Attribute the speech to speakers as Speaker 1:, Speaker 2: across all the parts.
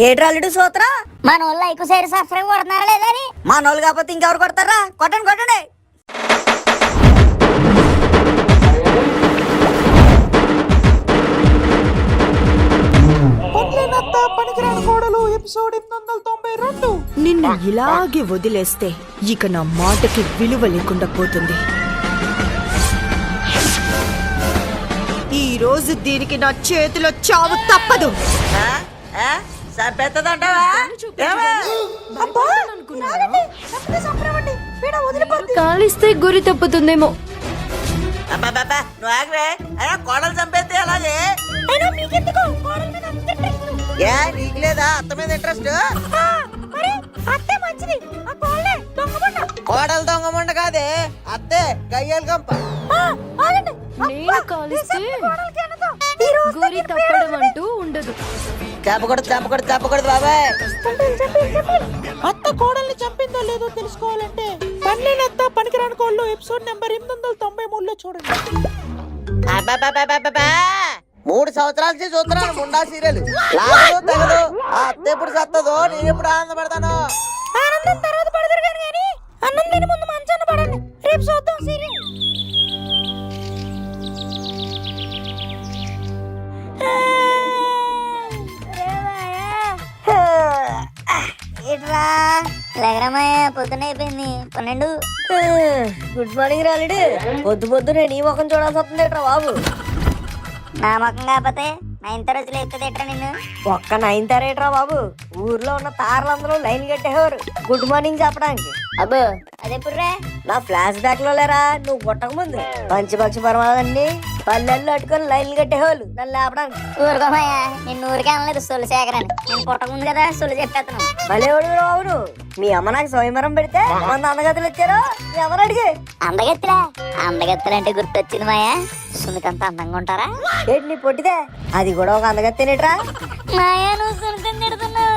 Speaker 1: ఏడ్రాలుడు సూత్రం
Speaker 2: మన వాళ్ళు లైక్ షేర్ సబ్స్క్రైబ్ కొడుతున్నారా లేదని.
Speaker 1: మన వాళ్ళు కాకపోతే ఇంకెవరు కొడతారా? కొట్టండి కొట్టండి.
Speaker 3: నిన్ను ఇలాగే వదిలేస్తే ఇక నా మాటకి విలువ లేకుండా పోతుంది. ఈ రోజు దీనికి నా చేతిలో చావు తప్పదు.
Speaker 4: కాలిస్తే గురి తప్పుతుందేమో.
Speaker 1: కోడలు చంపేస్తే అలాగే నీకు లేదా అత్త మీద ఇంట్రెస్ట్? కోడలు దొంగమండ కాదే అత్తే గయ్యాలు కంప.
Speaker 4: నేను కాలిస్తే గురి తప్పడం అంటూ ఉండదు.
Speaker 1: చెప్పకూడదు బాబాయ్.
Speaker 5: అత్త కోడల్ని చంపిందో లేదో తెలుసుకోవాలంటే పనిలేనత్త పనికిరాని కోళ్ళు ఎపిసోడ్ నెంబర్ 893లో చూడండి.
Speaker 1: 3 సంవత్సరాల నుంచి చూస్తున్నాను ముండా సీరియల్. లాగదు తగదు. ఆ అత్త ఎప్పుడు సత్తదో నేను ఎప్పుడు ఆనందపడతాను.
Speaker 2: ఆనందం తర్వాత పడదురు కానీ అన్నం తిని ముందు మంచాన పడండి. రేపు చూద్దాం సీరియల్. లేకరామయ్య పొద్దున అయిపోయింది 12.
Speaker 1: గుడ్ మార్నింగ్ రాలేడు. పొద్దునే నీ ముఖం చూడాల్సి వస్తుంది ఎట్రా బాబు.
Speaker 2: నా ముఖం కాకపోతే 9th రోజులు ఎక్కువ నిన్ను.
Speaker 1: ఒక్క 9th తారేట్రా బాబు. ఊర్లో ఉన్న తారలందరూ లైన్ కట్టేవారు గుడ్ మార్నింగ్ చెప్పడానికి.
Speaker 2: అబ్బో అదెప్పుడురా?
Speaker 1: నా ఫ్లాష్ బ్యాక్ లో లేరా నువ్వు కొట్టక ముందు పంచపక్షి పరమాదండి పల్లెల్లో అట్టుకొని లైన్లు కట్టేవాళ్ళు నన్ను లేపడానికి.
Speaker 2: ఊరుకోమయ్య నిన్ను ఊరికే అనలేదు సొల్లు సేకరని. నేను పుట్టక ముందు కదా సొల్లు చెప్పేస్తాను.
Speaker 1: భలేవాడు బాబు. మీ అమ్మ నాకు స్వయంవరం పెడితే 100 అందగతులు ఇచ్చారు. ఎవరు అడిగి
Speaker 2: అందగత్తెలంటే గుర్తొచ్చింది మాయా. సునీతంత అందంగా ఉంటారా
Speaker 1: ఏంటి నీ పొట్టిదే? అది కూడా ఒక అందగత్తేనేట్రా?
Speaker 2: మాయా నువ్వు సునీతని తిడుతున్నావు.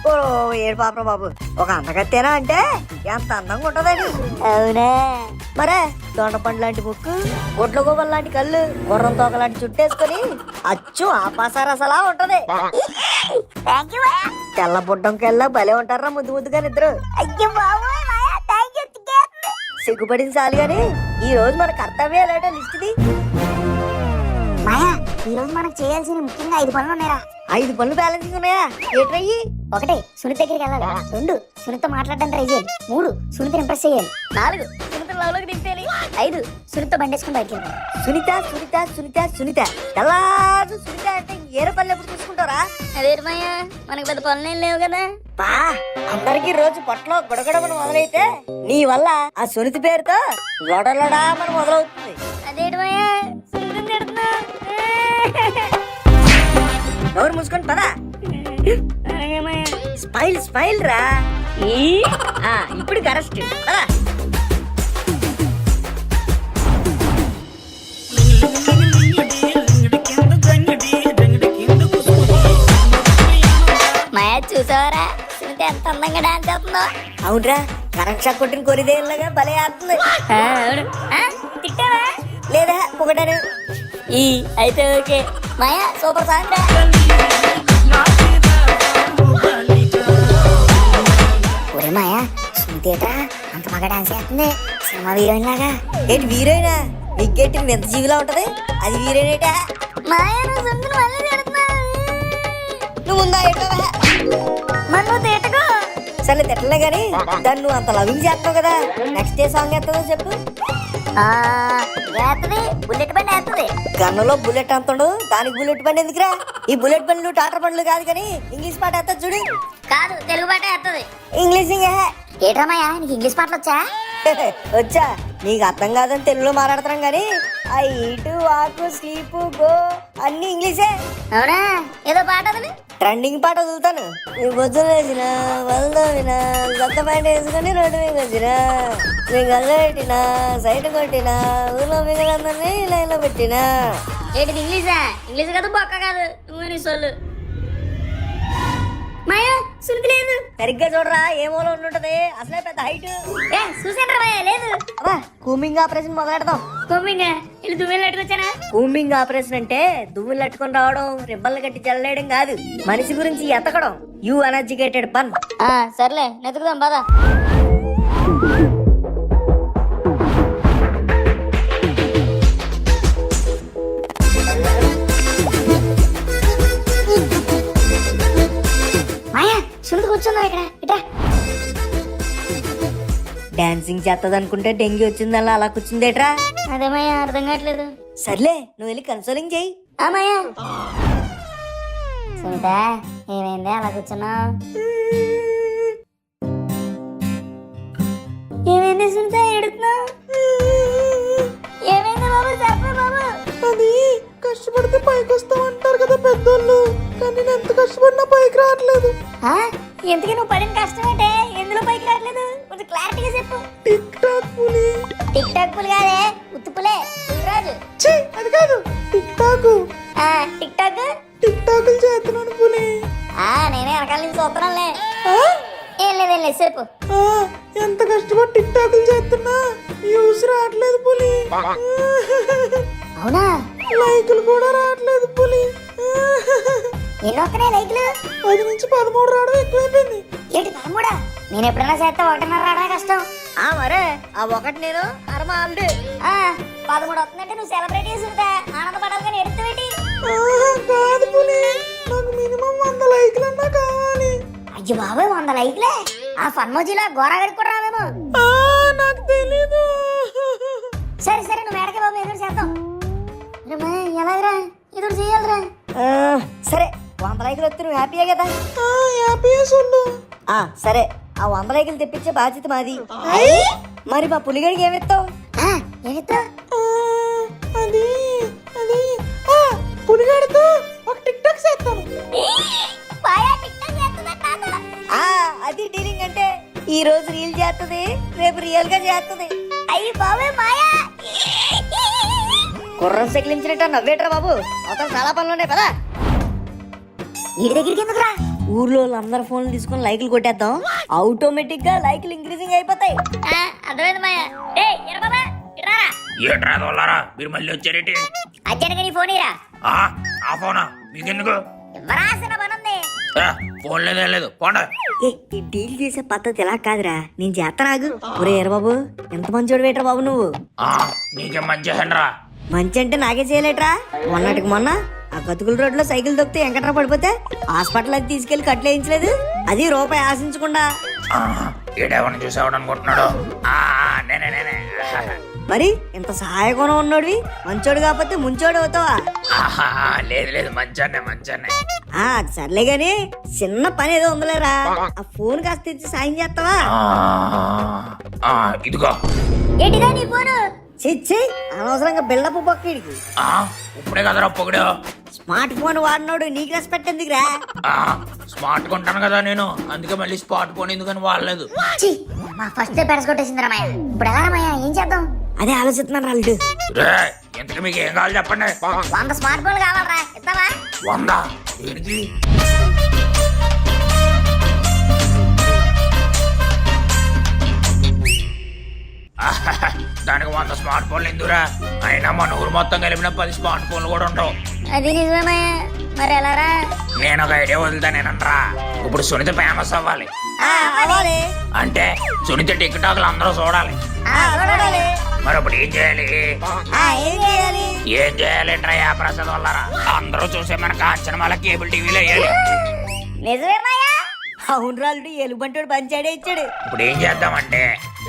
Speaker 1: ఓ ఏడు పాప బాబు. ఒక అందగత్తేనా అంటే ఎంత అందంగా ఉంటదని.
Speaker 2: అవునా
Speaker 1: మరే దొండ పండు లాంటి ముక్కు, గుడ్ల గోబల్ లాంటి కళ్ళు, గుర్రం తోక లాంటి చుట్టేసుకొని అచ్చు ఆపాసారసలా ఉంటది. తెల్ల బుడ్డంకెల్లా భలే ఉంటారా ముద్దుగా నిద్ర. సిగ్గుపడింది చాలు గాని ఈ రోజు మన కర్తవ్యాలేటో లిస్టుది.
Speaker 2: మాయా ఈ రోజు మనకు చేయాల్సిన ముఖ్యంగా 5 పనులు ఉన్నాయా.
Speaker 1: 5 పనులు బ్యాలెన్సింగ్ ఉన్నాయా? ఏట్రయ్యి?
Speaker 2: 1 సునీత దగ్గరికి వెళ్ళాలి. 2 సునీత మాట్లాడడం ట్రై చేయాలి. 3 సునీత ఇంప్రెస్ చేయాలి. 4 సునీత లవ్లోకి దింపేయాలి. 5 సునీత బండేసుకుని బయటికి వెళ్ళాలి.
Speaker 1: సునీత తెల్లారు సునీత అంటే ఏరే పనులు ఎప్పుడు చూసుకుంటారా?
Speaker 2: అదే మాయా మనకు పెద్ద పనులు ఏం లేవు కదా.
Speaker 1: బా అందరికి రోజు పొట్టలో గొడగడమని మొదలైతే నీ వల్ల ఆ సునీతి పేరుతో లొడలడా మన మొదలవుతుంది.
Speaker 2: అదేంటి మాయా సునీతని తిడుతున్నా.
Speaker 1: ఎవరు మూసుకొని పదా. స్మైల్ రా. ఇప్పుడు కరెక్ట్ పదా.
Speaker 2: మాయా చూసావరా సునీత ఎంత అందంగా డాన్స్ చేస్తుందో.
Speaker 1: అవునరా కరెంట్ షాక్ కొట్టిన కొరిదేలాగా భలే ఆడుతుంది.
Speaker 2: అవును తిట్టావా?
Speaker 1: లేదా పొగడాను.
Speaker 2: అయితే ఓకే మాయా సూపర్ సాంగ్. ఒరే మాయా సునీత అంత బాగా డాన్స్ చేస్తుంది సినిమా హీరోయిన్ లాగా.
Speaker 1: ఏంటి హీరోయినా? నీకేంటి ఎంత జీవిలా ఉంటది? అది హీరోయినేటా?
Speaker 2: మాయా నువ్వు సునీతని మళ్ళీ తిడుతున్నావు.
Speaker 1: నువ్వు ఉందా ఏంటో
Speaker 2: మనం తిట్టకు.
Speaker 1: సరే తిట్టలే గాని దాన్ని నువ్వు అంత లవింగ్ చేస్తున్నావు కదా. నెక్స్ట్ ఏ సాంగ్ ఎత్తుందో చెప్పు.
Speaker 2: బుల్లెట్ బండి వేస్తుంది.
Speaker 1: గన్నులో బుల్లెట్ అంత ఉండదు, దానికి బుల్లెట్ బండి ఎందుకురా? ఈ బుల్లెట్ బండ్లు టాటర్ బండ్లు కాదు కానీ ఇంగ్లీష్ పాట వేస్తా చూడు.
Speaker 2: కాదు తెలుగు పాట వేస్తుంది.
Speaker 1: ఇంగ్లీష్
Speaker 2: ఏట్రామయ్యా నీకు ఇంగ్లీష్ పాటలు వచ్చా?
Speaker 1: వచ్చా. నీకు అర్థం కాదని తెలుగులో మాట్లాడుతున్నాం గానీ ఆ ఈటు వాకు స్లీపు గో అన్ని ఇంగ్లీషే.
Speaker 2: అవునా ఏదో పాట వదిలి
Speaker 1: ట్రెండింగ్ పాట వదులుతాను. నీ బొజ్జులు వేసిన వదలవిన దత్త పాయింట్ వేసుకొని రోడ్డు మీద వచ్చిన నీ గల్ల పెట్టిన సైట్ కొట్టిన ఊళ్ళో మిగలందరినీ లైన్ లో పెట్టిన.
Speaker 2: ఏంటిది ఇంగ్లీషా? ఇంగ్లీష్ కాదు బొక్క కాదు నువ్వు నీ సోళ్ళు. మాయా సునీత లేదు.
Speaker 1: సరిగ్గా చూడరా ఏ మూల ఉంటది అసలే పెద్ద హైట్.
Speaker 2: ఏ చూసాను మాయా లేదు.
Speaker 1: అబ్బా కూంబింగ్ ఆపరేషన్ మొదలెడదాం.
Speaker 2: కొమ్మింగా ఇల్లు దువ్వెలు అట్టుకొచ్చానా.
Speaker 1: కూంబింగ్ ఆపరేషన్ అంటే దువ్వులు అట్టుకొని రావడం రిబ్బన్లు కట్టి చల్లేయడం కాదు, మనిషి గురించి ఎతకడం. యూ అన్ఎడ్యుకేటెడ్ పన్.
Speaker 2: సర్లే నెతుకుదాం బాధ. మాయా సునీత కూర్చుందా ఇక్కడ ఇట్రా.
Speaker 1: డాన్సింగ్ చేస్తది అనుకుంటే డెంగ్యూ వచ్చిందల్లా అలా కూర్చుందేట్రా.
Speaker 2: అదే మాయా అర్థం కావట్లేదు.
Speaker 1: సర్లే నువ్వు వెళ్ళి కన్సోలింగ్ చెయ్యి.
Speaker 2: మాయా సునీత ఏమైంది అలా కూర్చున్నా? ఏమైంది సునీత ఏడుతున్నావు? ఏమైంది బాబు చెప్పు బాబు.
Speaker 5: అది కష్టపడితే పైకి వస్తామంటారు కదా పెద్దోళ్ళు, కానీ నేను ఎంత కష్టపడినా పైకి రావట్లేదు.
Speaker 2: ఎందుకు నువ్వు పడిన కష్టం ఏంటే? ఎందులో పైకి రావట్లేదు? కొంచెం క్లారిటీగా చెప్పు.
Speaker 5: టిక్ టాక్ పులి.
Speaker 2: టిక్ టాక్ పులి కాదే ఉత్తుపులే పులిరాజు.
Speaker 5: ఛీ, అది కాదు టిక్ టాక్.
Speaker 2: టిక్ టాక్
Speaker 5: టిక్ టాకులు చేస్తున్నాను పులి.
Speaker 2: నేనే వెనకాల నుంచి చూస్తున్నానులే. ఏం లేదు చెప్పు.
Speaker 5: ఎంత కష్టపడి టిక్ టాకులు చేస్తున్నా వ్యూస్ రావట్లేదు పులి.
Speaker 2: అవునా?
Speaker 5: లైకులు కూడా రావట్లేదు పులి.
Speaker 2: ఎన్ని వస్తున్నాయి లైక్లు?
Speaker 5: 10 నుంచి 13 రావడం ఎక్కువైపోయింది.
Speaker 2: ఏంటి 13? నేను ఎప్పుడైనా చేస్తే 1.5 రావడమే కష్టం.
Speaker 1: మరే ఆ ఒకటి నేను అరమ ఆల్రెడీ
Speaker 2: 13 వస్తుందంటే నువ్వు సెలబ్రేట్ చేసుకుంటా ఆనందపడాలి కానీ ఎడుతువేటి?
Speaker 5: కాదు పులి, నాకు మినిమం 100 లైకులన్నా కావాలి.
Speaker 2: అయ్యో బాబాయ్ 100 లైక్లే? ఆ ఫన్మోజీలా గోరాగడికి కూడా రావేమో.
Speaker 5: నాకు తెలీదు.
Speaker 2: సరే సరే నువ్వు మేడకే బాబు ఎదురు చేద్దాం. ఎలాగరా ఎదురు చేయాలరా?
Speaker 1: సరే 100 లైకులు వస్తే నువ్వు హ్యాపీయే కదా.
Speaker 5: హ్యాపీగా సొల్లు.
Speaker 1: సరే ఆ 100 లైకులు తెప్పించే బాధ్యత మాది. మరి మా పులిగడికి ఏమిస్తావు?
Speaker 2: ఏమిస్తా?
Speaker 5: అది అది పులిగాడితో ఒక టిక్ టాక్ చేస్తాను.
Speaker 1: అది డీలింగ్ అంటే ఈ రోజు రీల్ చేస్తుంది, రేపు రియల్ గా చేస్తుంది.
Speaker 2: అయ్యి బాబే మాయా
Speaker 1: కుర్రం సెకిలించినట్టు నవ్వేట్రా బాబు, అవతల చాలా పనులు ఉన్నాయి పదా.
Speaker 2: ఇంటి దగ్గరికి ఎందుకురా?
Speaker 1: ఊర్లో అందరు ఫోన్లు తీసుకొని లైకులు కొట్టేద్దాం, ఆటోమేటిక్ గా లైకులు ఇంక్రీజింగ్ అయిపోతాయి.
Speaker 2: అర్థమైంది మాయా.
Speaker 6: ఏట్రా దొల్లారా మీరు మళ్ళీ వచ్చారేటి?
Speaker 2: అర్జెంట్గా నీ ఫోన్ ఇరా.
Speaker 6: ఆ ఫోనా మీకెందుకు?
Speaker 2: ఇవ్వరాసిన పనుంది.
Speaker 6: ఫోన్ లేదు పోండి.
Speaker 1: ఈ డీల్ చేసే పద్ధతి ఎలా కాదురా, నేను చేస్తానాగు. ఒరే బాబు ఎంత మంచోడు వేట్రా బాబు నువ్వు.
Speaker 6: నీకేం మంచి హెండ్రా.
Speaker 1: మంచి అంటే నాకే చేయలేట్రా. మొన్నటికి మొన్న ఆ గతుకుల రోడ్లో సైకిల్ దొక్కితే వెంకట్రా పడిపోతే హాస్పిటల్ అది తీసుకెళ్లి కట్లేయించలేదు, అది రూపాయి ఆశించకుండా.
Speaker 6: ఏడేవని చూసేవాడు అనుకుంటున్నాడు. నేనే
Speaker 1: మరి ఇంత సహాయ గుణం ఉన్నోడివి మంచోడు కాకపోతే ముంచోడు అవుతావా?
Speaker 6: లేదు మంచానే.
Speaker 1: సర్లే గాని చిన్న పని ఏదో ఉందిలేరా, ఆ ఫోన్ కాస్త ఇచ్చి సాయం చేస్తావా?
Speaker 6: ఇదిగో.
Speaker 2: ఏంటిదా నీ ఫోను?
Speaker 1: చిచ్చి అనవసరంగా బిల్డప్ పక్కడికి.
Speaker 6: ఇప్పుడే కదరా పొగిడా.
Speaker 1: స్మార్ట్ ఫోన్ వాడినోడు నీకు రెస్పెక్ట్ ఎందుకురా?
Speaker 6: స్మార్ట్ కొంటాను కదా నేను, అందుకే మళ్ళీ స్మార్ట్ ఫోన్ ఎందుకని వాడలేదు.
Speaker 2: మా ఫస్ట్ పెరస్ కొట్టేసిందిరా మాయా. ఇప్పుడు ఎలా మాయా ఏం చేద్దాం?
Speaker 1: అదే ఆలోచిస్తున్నాను రాళ్ళు.
Speaker 6: ఇంతకు మీకు ఏం కావాలి చెప్పండి.
Speaker 2: 100 స్మార్ట్ ఫోన్లు కావాలరా, ఇస్తావా?
Speaker 6: 100 ఏంటి? దానికి 100 స్మార్ట్ ఫోన్లు ఎందుకురా? అయినా మన ఊరు మొత్తం కలిపిన 10 స్మార్ట్ ఫోన్లు కూడా ఉండవు.
Speaker 2: అది నిజమే. మరి ఎలారా?
Speaker 6: నేను ఒక ఐడియా వదులుతానేనంట్రా. ఇప్పుడు సునీత ఫేమస్ అవ్వాలి అంటే సునీత టిక్ టాక్లు అందరూ చూడాలి. మరి ఇప్పుడు ఏం చేయాలి? ఏం చేయాలంటే ప్రసాద్ వల్లరా అందరూ చూసే మన కాంచనమాల కేబుల్ టీవీలో వేయాలి.
Speaker 2: నిజమే మాయా.
Speaker 1: అవును రాళ్ళు ఎలుగుబంటోడు పంచాడే ఇచ్చాడు.
Speaker 6: ఇప్పుడు ఏం చేద్దామంటే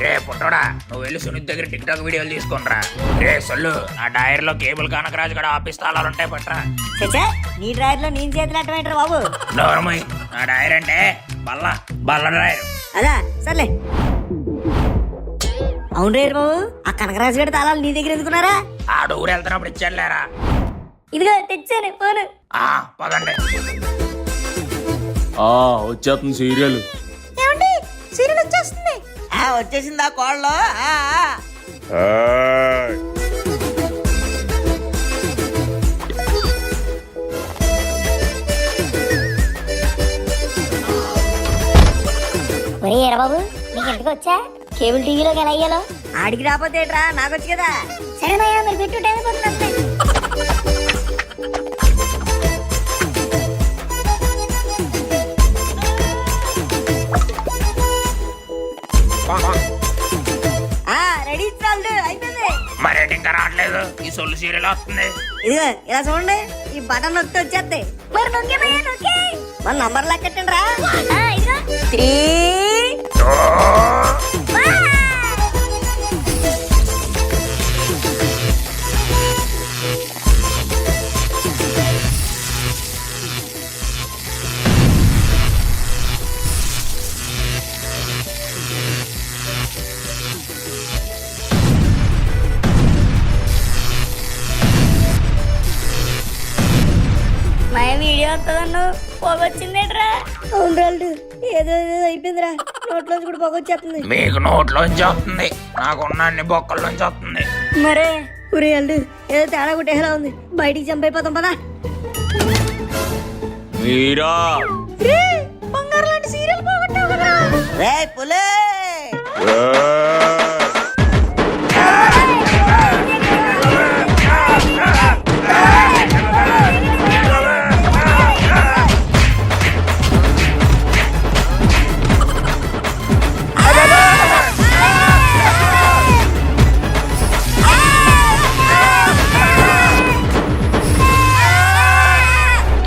Speaker 6: రేపుంటాడా నువ్వు వెళ్ళి సునీత్ దగ్గర టిక్ టాక్ వీడియోలు తీసుకుంటరా. రే సొల్లు ఆ డైర్ లో కేబుల్ కనకరాజు కూడా ఆఫీస్ తాళాలు ఉంటాయి పట్రా.
Speaker 1: చచ్చా నీ డ్రైవర్ లో నేను చేతులు అట్టమేంటారు బాబు.
Speaker 6: నోరమై ఆ డైర్ అంటే బల్ల డ్రైవర్.
Speaker 1: అదా సర్లే. అవును రేరు బాబు, ఆ కనకరాజు గడి తాళాలు నీ దగ్గర ఎందుకున్నారా?
Speaker 6: ఆడు ఊరు వెళ్తున్నప్పుడు ఇచ్చాడులేరా.
Speaker 2: ఇదిగో తెచ్చాను ఫోను.
Speaker 6: పదండి.
Speaker 7: వచ్చేస్తుంది సీరియల్.
Speaker 5: ఏమండి సీరియల్ వచ్చేస్తుంది.
Speaker 1: వచ్చేసిందా కోళ్ళలో?
Speaker 2: ఏ ఎరబాబు నీకు ఎందుకు వచ్చా కేబుల్ టీవీలోకి ఎలా అయ్యాలో
Speaker 1: ఆడికి రాకపోతే ఏట్రా నాకొచ్చు కదా.
Speaker 2: సరేనయ్యా మీరు పెట్టు టైం అయిపోతుంది.
Speaker 1: రెడీ చాలు అయిపోయింది.
Speaker 6: మరేంటి ఇంకా రావట్లేదు? ఈ సొల్లు సీరియల్ వస్తుంది.
Speaker 1: ఇదిగో ఇలా చూడండి, ఈ బటన్ నొక్కితే వచ్చేస్తాయి.
Speaker 2: మరి నొక్కేమయ్యా నొక్కే.
Speaker 1: మన నంబర్ లెక్కెట్టండి రా.
Speaker 2: ఇదిగో
Speaker 1: 3
Speaker 2: మా వీడియో వస్తుందన్ను పోగొచ్చిందేట్రా.
Speaker 1: అవును రాళ్ళు, ఏదో ఏదో అయిపోయిందిరా. నోట్లోంచి కూడా పొగొచ్చేస్తుంది.
Speaker 6: మీకు నోట్లోంచి వస్తుంది, నాకున్న అన్ని బొక్కల్లోంచి వస్తుంది.
Speaker 1: మరే ఊరే అల్లు, ఏదో తేడా కొట్టేలా ఉంది. బయటికి చంపైపోతాం పదా.
Speaker 7: మీరా
Speaker 1: బంగారం లాంటి సీరియల్ పోగొట్టావు కదా రే పులే.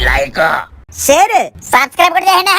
Speaker 6: లైక్
Speaker 1: షేర్
Speaker 2: సబ్స్క్రైబ్ కూడా చేయండి.